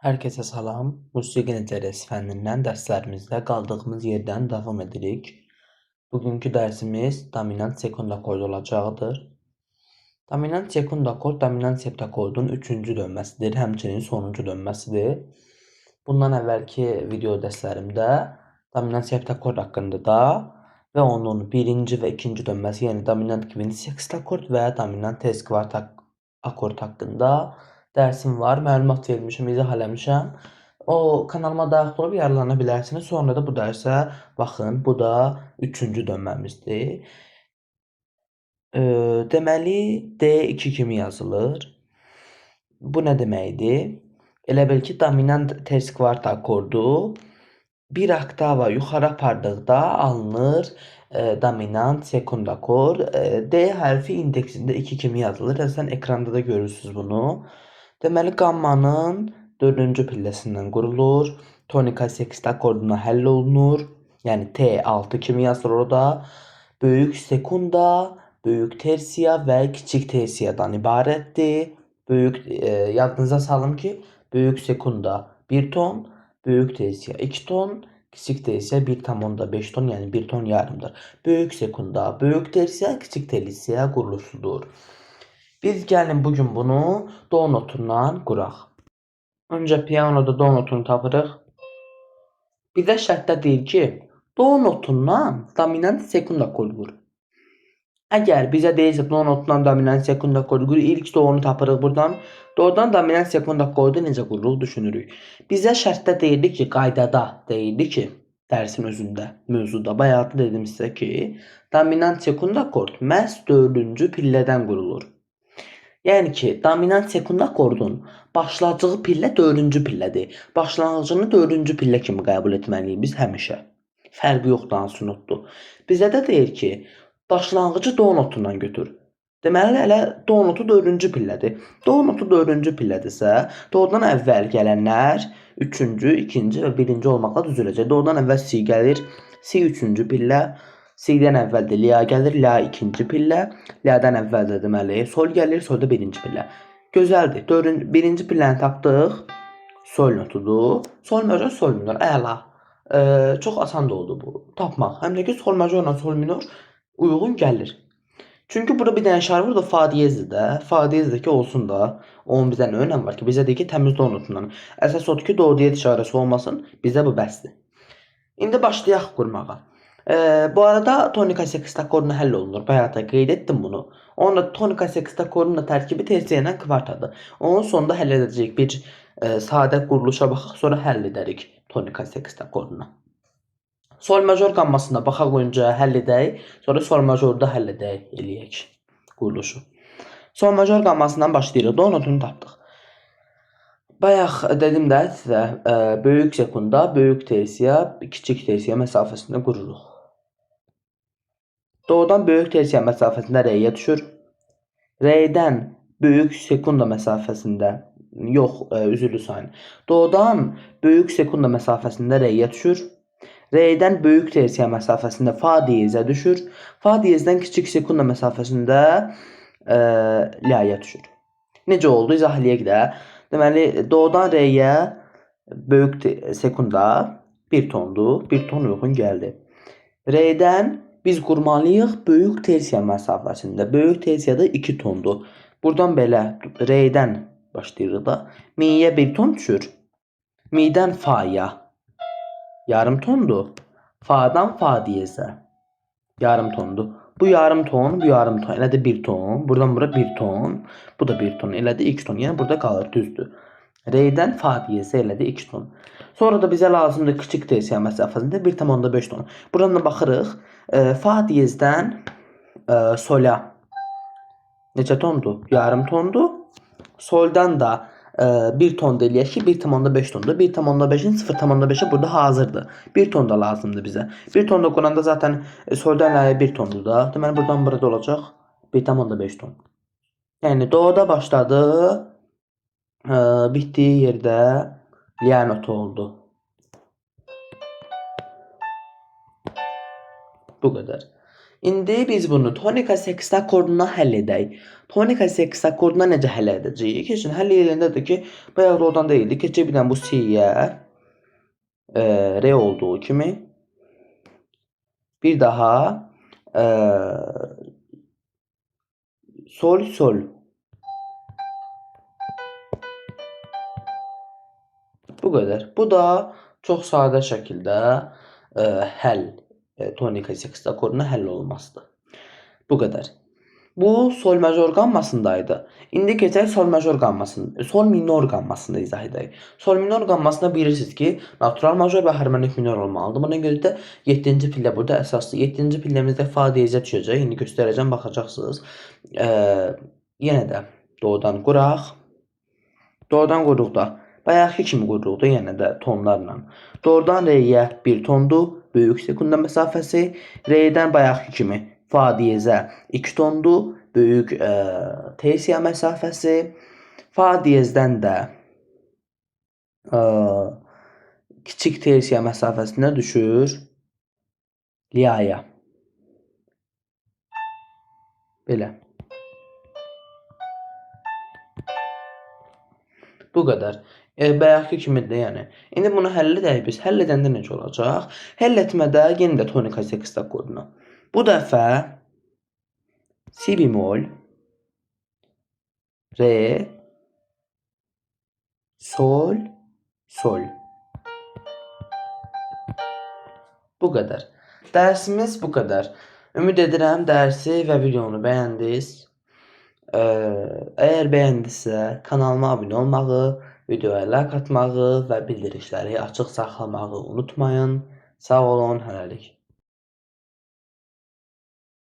Herkese salam. Musiqi Necəriyyəsi fənnindən dərslərimizdə qaldığımız yerdən davam edirik. Bugünkü dərsimiz dominant sekund akordu olacaqdır. Dominant sekund akord dominant septakordun 3-cü dönməsidir, həmçinin sonuncu dönməsidir. Bundan əvvəlki video dərslərimdə dominant septakord haqqında da və onun 1-ci və 2-ci dönməsi, yəni dominant quintet akord və dominant terç kvart akord haqqında dərsim var, məlumat vermişəm, izah eləmişəm. O kanalıma daxil olub yararlana bilərsiniz. Sonra da bu dərsə baxın, bu da 3-cü dönməmizdir. Deməli D2 kimi yazılır. Bu nə deməkdir? Elə bil ki, dominant terç kvart akordu bir oktava yuxarı apardıqda alınır dominant sekund akord. D hərfi indeksində 2 kimi yazılır. Əslən ekranda da görürsünüz bunu. Deməli qammanın 4-cü pilləsindən qurulur. Tonika sekst akorduna həll olunur. Yəni T6 kimi yazılır orada. Böyük sekunda, böyük tersiya və kiçik tersiyadan ibarətdir. Yadınıza salın ki, böyük sekunda 1 ton, böyük tersiya 2 ton, kiçik tersiya 1,5 ton, yəni 1 ton yarımdır. Böyük sekunda, böyük tersiya, kiçik tersiya quruluşudur. Biz gəlin bugün bunu do notundan quraq. Öncə pianoda do notunu tapırıq. Bizə şərtdə deyir ki, do notundan dominant sekund akordu qur. Əgər bizə deyirsə do notundan dominant sekund akordu qur, ilk do'nu tapırıq buradan. Do'dan dominant sekund akordu necə qururuq düşünürük. Bizə şərtdə deyirdi ki, qaydada deyirdi ki, dərsin özündə, mövzuda bayaq dedim sizə ki, dominant sekund akord məhz 4-cü pillədən qurulur. Yəni ki, dominant sekund akordun başladığı pillə 4-cü pillədir. Başlanğıcını 4-cü pillə kimi qəbul etməliyik biz həmişə. Fərqi yoxdur hansı notdur. Bizə də deyir ki, başlanğıcı do notundan götür. Deməli, elə do notu 4-cü pillədir. Do notu 4-cü pillədirsə, do'dan əvvəl gələnlər 3-cü, 2-ci və 1-ci olmaqla düzüləcək. Do'dan əvvəl si gəlir, si 3-cü pillə. Si-dən əvvəl də la gəlir, la 2-ci pillə. La-dən əvvəl də deməli sol gəlir, sol da 1-ci pillə. Gözəldir. 1-ci pilləni tapdıq. Sol notudur. Sol major, sol minor. Əla. Çox asan da oldu bu tapmaq. Həm də ki, sol majorla sol minor uyğun gəlir. Çünki burada bir dənə şar var da fa diyezdir də. Fa diyezdəki olsun da. Onun bizə nə önəm var ki? Bizə deyir ki, təmiz do notundan. Əsas odur ki, do diyez işarəsi olmasın. Bizə bu bəsdir. İndi başlayaq qurmağa. Bu arada tonika sekst akorduna həll olunur. Bayaq da qeyd etdim bunu. Onda tonika sekst akordunun tərkibi tersiya ilə kvartadır. Onun sonunda həll edəcəyik bir sadə quruluşa baxaq, sonra həll edərik tonika sekst akorduna. Sol major qammasına baxaq öncə həll edək, sonra sol majorda həll eləyək quruluşu. Sol major qammasından başlayırıq. Do notunu tapdıq. Bayaq dedim də sizə böyük sekunda, böyük tersiya, kiçik tersiya məsafəsində qururuq. Do'dan böyük tersiya məsafəsində R'yə düşür. R'dən böyük sekunda məsafəsində, yox, üzrlü sayın. Do'dan böyük sekunda məsafəsində R'yə düşür. R'dən böyük tersiya məsafəsində fa diyezə düşür. Fa diyezdən kiçik sekunda məsafəsində la'ya düşür. Necə oldu? İzah eləyək də. Deməli, do'dan R'yə böyük sekunda 1 tondur. 1 ton uyğun gəldi. R'dən biz qurmalıyıq böyük tersiya məsafəsində. Böyük tersiyada 2 tondur. Buradan belə R'dən başlayırıq da. Mi'yə 1 ton düşür. Mi'dən fa'ya yarım tondur. Fa'dan fa diyezə yarım tondur. Bu yarım ton, bu yarım ton. Elədi 1 ton. Buradan bura 1 ton. Bu da 1 ton. Elədi 2 ton. Yəni burada qalır, düzdür. R'dən fa diyezə elədi 2 ton. Sonra da bizə lazımdır kiçik tersiya məsafəsində 1,5 ton. Buradan da baxırıq. Fa diyezdən sola neçə tondur? Yarım tondur. Soldan da 1 ton da eləyək ki, 1,5 tondur. 1,5'in 0,5'i burada hazırdır. 1 ton da lazımdır bizə. 1 ton da quranda zaten soldan la'ya 1 tondur da. Deməli, buradan burada olacaq 1,5 ton. Yəni, do'da başladı. Bitdiyi yerdə la notu oldu. Bu qədər. İndi biz bunu tonika seks akorduna həll edək. Tonika seks akorduna necə həll edəcəyik? Keçin həll edəndə ki, bayaq rodan deyildi. Keçək bir dənə bu si'yə re olduğu kimi bir daha sol sol. Bu qədər. Bu da çox sadə şəkildə həll tonika seks akorduna həll olmasıdır. Bu qədər. Bu sol major qammasındaydı. İndi keçək sol major qammasında, sol minor qammasında izah edək. Sol minor qammasında bilirsiniz ki, natural major və harmonik minor olmalıdır. Buna görə də 7-ci pillə burada əsaslı. 7-ci pilləmizdə fa diyezə düşəcək. İndi göstərəcəm, baxacaqsınız. Yenə də do'dan quraq. Do'dan quruqda bayaqki kimi quruqda, yenə də tonlarla. Do'dan re'yə bir tondur, böyük sekunda məsafəsi. Re'dən bayaqki kimi fa diyezə 2 tondur, böyük tersiya məsafəsi. Fa diyezdən də kiçik tersiya məsafəsinə düşür li'ya. Belə. Bu qədər. Bayaqki kimidir, yəni. İndi bunu həll edək biz. Həll edəndə necə olacaq? Həll etmədə yenə də tonika seks akorduna. Bu dəfə si bemol, re, sol, sol. Bu qədər. Dərsimiz bu qədər. Ümid edirəm dərsi və videonu bəyəndiniz. Əgər bəyəndinizsə kanalıma abunə olmağı, videoya like atmağı və bildirişləri açıq saxlamağı unutmayın. Sağ olun, hələlik.